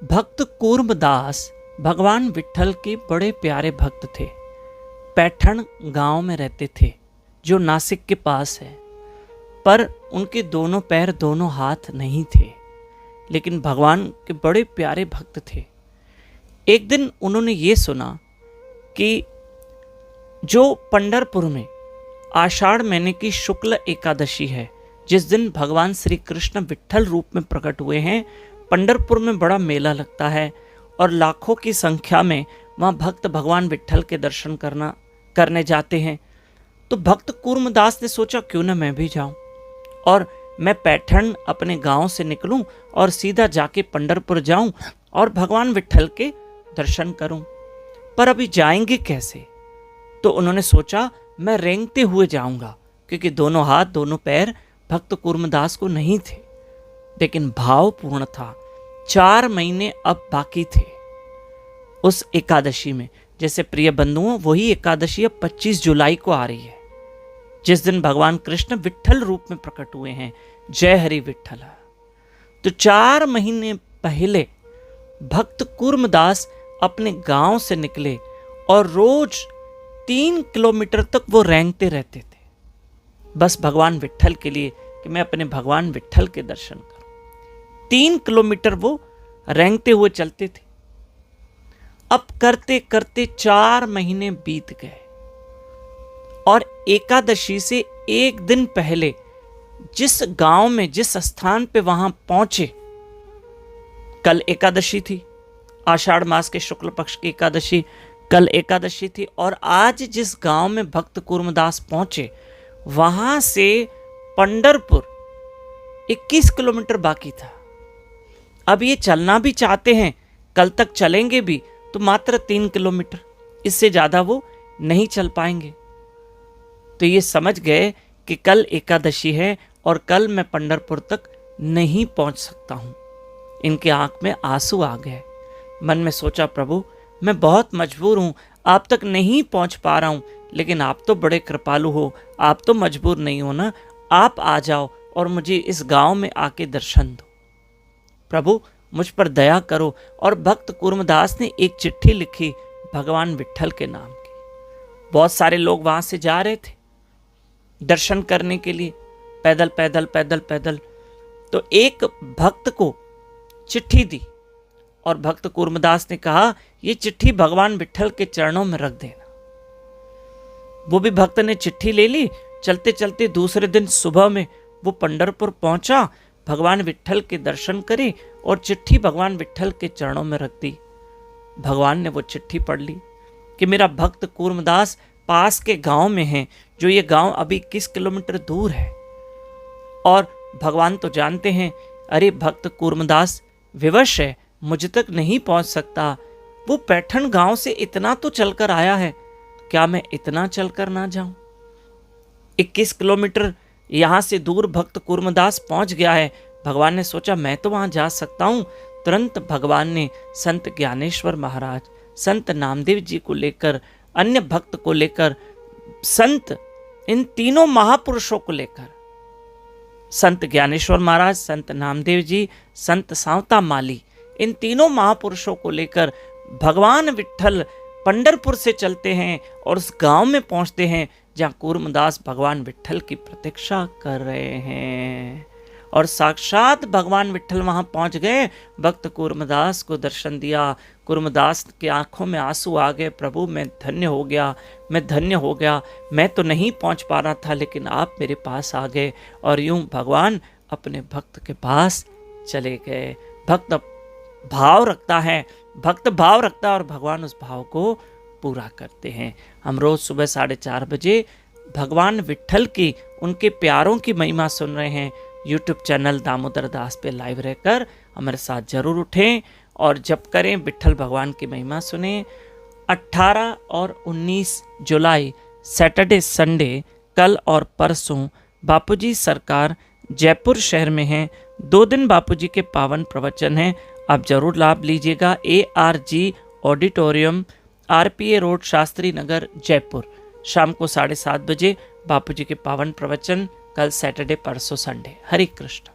भक्त कूर्मदास भगवान विट्ठल के बड़े प्यारे भक्त थे। पैठण गांव में रहते थे जो नासिक के पास है, पर उनके दोनों पैर दोनों हाथ नहीं थे, लेकिन भगवान के बड़े प्यारे भक्त थे। एक दिन उन्होंने ये सुना कि जो पंढरपुर में आषाढ़ महीने की शुक्ल एकादशी है, जिस दिन भगवान श्री कृष्ण विट्ठल रूप में प्रकट हुए हैं, पंढरपुर में बड़ा मेला लगता है और लाखों की संख्या में वहाँ भक्त भगवान विट्ठल के दर्शन करने जाते हैं। तो भक्त कूर्मदास ने सोचा क्यों ना मैं भी जाऊं और मैं पैठण अपने गांव से निकलूं और सीधा जाके पंढरपुर जाऊं और भगवान विट्ठल के दर्शन करूं। पर अभी जाएंगे कैसे? तो उन्होंने सोचा मैं रेंगते हुए जाऊंगा, क्योंकि दोनों हाथ दोनों पैर भक्त कूर्मदास को नहीं थे, लेकिन भाव पूर्ण था। 4 महीने अब बाकी थे उस एकादशी में। जैसे प्रिय बंधुओं, वही एकादशी अब 25 जुलाई को आ रही है, जिस दिन भगवान कृष्ण विट्ठल रूप में प्रकट हुए हैं। जय हरि विट्ठल। तो 4 महीने पहले भक्त कूर्मदास अपने गांव से निकले और रोज 3 किलोमीटर तक वो रेंगते रहते थे, बस भगवान विट्ठल के लिए कि मैं अपने भगवान विट्ठल के दर्शन करूं। 3 किलोमीटर वो रेंगते हुए चलते थे। अब करते करते 4 महीने बीत गए और एकादशी से एक दिन पहले जिस गांव में, जिस स्थान पे वहां पहुंचे, कल एकादशी थी, आषाढ़ मास के शुक्ल पक्ष की एकादशी, कल एकादशी थी, और आज जिस गांव में भक्त कूर्मदास पहुंचे वहां से पंढरपुर 21 किलोमीटर बाकी था। अब ये चलना भी चाहते हैं, कल तक चलेंगे भी तो मात्र 3 किलोमीटर, इससे ज्यादा वो नहीं चल पाएंगे। तो ये समझ गए कि कल एकादशी है और कल मैं पंढरपुर तक नहीं पहुंच सकता हूं। इनके आंख में आंसू आ गए। मन में सोचा, प्रभु मैं बहुत मजबूर हूं, आप तक नहीं पहुंच पा रहा हूं, लेकिन आप तो बड़े कृपालु हो, आप तो मजबूर नहीं हो ना, आप आ जाओ और मुझे इस गांव में आके दर्शन दो। प्रभु मुझ पर दया करो। और भक्त कूर्मदास ने एक चिट्ठी लिखी भगवान विट्ठल के नाम की। बहुत सारे लोग वहां से जा रहे थे दर्शन करने के लिए, पैदल पैदल पैदल पैदल। तो एक भक्त को चिट्ठी दी और भक्त कूर्मदास ने कहा ये चिट्ठी भगवान विट्ठल के चरणों में रख देना। वो भी भक्त ने चिट्ठी ले ली। चलते चलते दूसरे दिन सुबह में वो पंढरपुर पहुंचा, भगवान विट्ठल के दर्शन करे और चिट्ठी भगवान विट्ठल के चरणों में रख दी। भगवान ने वो चिट्ठी पढ़ ली कि मेरा भक्त कूर्मदास पास के गांव में है, जो ये गांव अभी 21 किलोमीटर दूर है। और भगवान तो जानते हैं, अरे भक्त कूर्मदास विवश है, मुझ तक नहीं पहुंच सकता। वो पैठण गांव से इतना तो चलकर आया है, क्या मैं इतना चलकर ना जाऊं? 21 किलोमीटर यहां से दूर भक्त कूर्मदास पहुंच गया है। भगवान ने सोचा मैं तो वहां जा सकता हूं। तुरंत भगवान ने संत ज्ञानेश्वर महाराज, संत नामदेव जी को लेकर, अन्य भक्त को लेकर, संत इन तीनों महापुरुषों को लेकर, संत ज्ञानेश्वर महाराज, संत नामदेव जी, संत सावता माली, इन तीनों महापुरुषों को लेकर भगवान विट्ठल पंढरपुर से चलते हैं और उस गांव में पहुंचते हैं जहां कूर्मदास भगवान विट्ठल की प्रतीक्षा कर रहे हैं। और साक्षात भगवान विट्ठल वहां पहुंच गए। भक्त कूर्मदास को दर्शन दिया। कूर्मदास की आंखों में आंसू आ गए। प्रभु मैं धन्य हो गया, मैं धन्य हो गया। मैं तो नहीं पहुंच पा रहा था, लेकिन आप मेरे पास आ गए। और यूं भगवान अपने भक्त के पास चले गए। भक्त भाव रखता है, भक्त भाव रखता है और भगवान उस भाव को पूरा करते हैं। हम रोज सुबह 4:30 बजे भगवान विट्ठल की, उनके प्यारों की महिमा सुन रहे हैं। यूट्यूब चैनल दामोदर दास पे लाइव रहकर हमारे साथ जरूर उठें और जप करें, विट्ठल भगवान की महिमा सुने। 18 और 19 जुलाई सैटरडे संडे, कल और परसों बापूजी सरकार जयपुर शहर में हैं। 2 दिन बापूजी के पावन प्रवचन हैं, आप जरूर लाभ लीजिएगा। ARG auditorium, RPA road, Shastri Nagar, Jaipur. शाम को 7:30 बजे बापूजी के पावन प्रवचन, कल सैटरडे, परसों संडे। हरे कृष्ण।